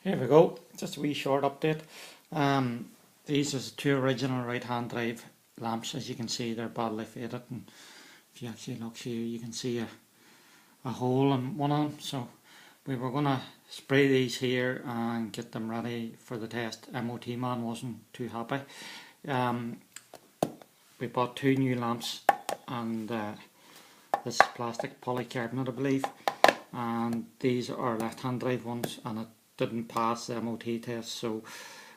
Here we go, just a wee short update. These are the two original right hand drive lamps. As you can see, they're badly faded, and if you actually look here you can see a hole in one of them. So we were going to spray these here and get them ready for the test. MOT man wasn't too happy. We bought two new lamps, and this is plastic polycarbonate I believe, and these are left hand drive ones, and it didn't pass the MOT test, so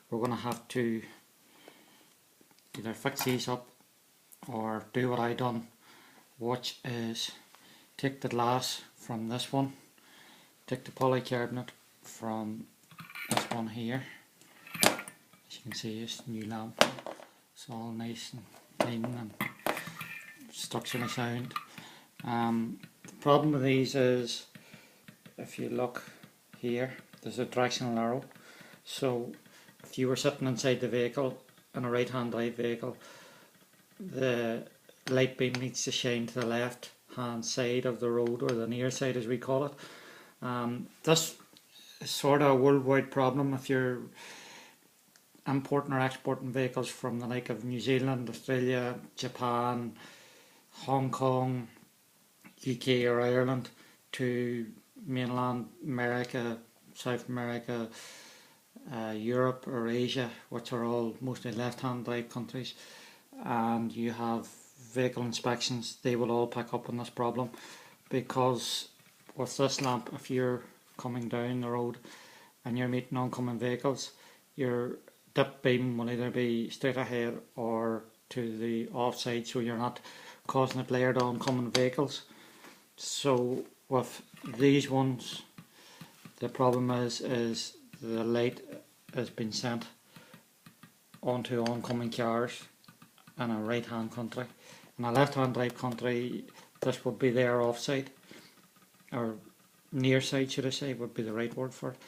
we're going to have to either fix these up or do what I done, which is take the glass from this one, take the polycarbonate from this one here. As you can see, it's new lamp, it's all nice and clean and structurally sound. The problem with these is, if you look here, there's a directional arrow, so if you were sitting inside the vehicle in a right hand drive vehicle, the light beam needs to shine to the left hand side of the road, or the near side as we call it. This is sort of a worldwide problem if you're importing or exporting vehicles from the like of New Zealand, Australia, Japan, Hong Kong, UK or Ireland to mainland America, South America, Europe or Asia, which are all mostly left-hand drive countries, and you have vehicle inspections. They will all pick up on this problem, because with this lamp, if you're coming down the road and you're meeting oncoming vehicles, your dip beam will either be straight ahead or to the offside, so you're not causing a glare to oncoming vehicles. So with these ones, the problem is the light has been sent onto oncoming cars in a right hand country. In a left hand drive country, this would be their offside, or near side should I say, would be the right word for it.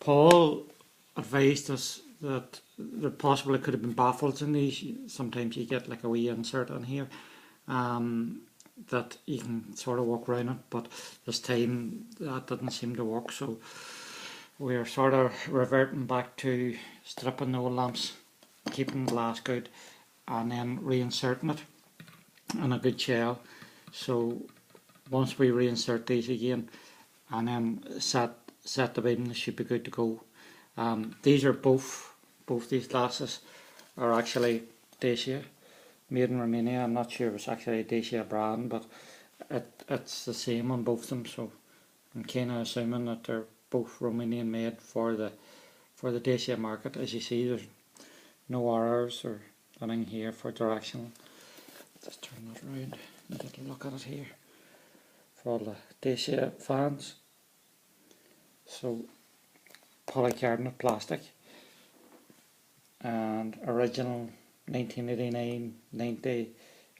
Paul advised us that there possibly could have been baffles in these. Sometimes you get like a wee insert in here that you can sort of walk around it, but this time that didn't seem to work, so we're sort of reverting back to stripping the old lamps, keeping the glass good, and then reinserting it in a good shell. So once we reinsert these again and then set the beam, they should be good to go. These are both these glasses are actually Dacia, made in Romania. I'm not sure if it's actually a Dacia brand, but it's the same on both of them, so I'm kind of assuming that they're both Romanian made for the Dacia market. As you see, there's no arrows or anything here for directional. Just turn that around and get a look at it here for all the Dacia fans. So polycarbonate plastic and original 1989-90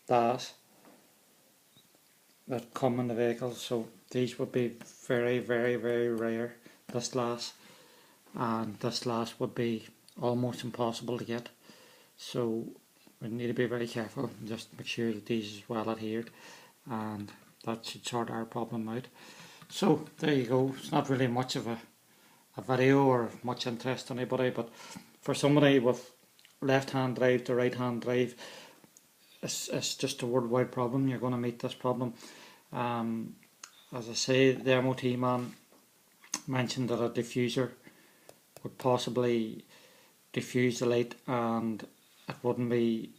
glass that come in the vehicle, so these would be very rare, this glass, and this glass would be almost impossible to get, so we need to be very careful and just make sure that these is well adhered, and that should sort our problem out. So there you go. It's not really much of a video or much interest to anybody, but for somebody with left hand drive to right hand drive, it's just a worldwide problem. You're going to meet this problem. As I say, the MOT man mentioned that a diffuser would possibly diffuse the light and it wouldn't be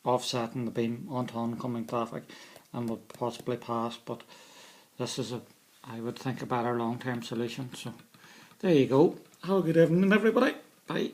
offsetting the beam onto oncoming traffic and would possibly pass, but this is I would think a better long term solution. So there you go. Have a good evening everybody. Bye.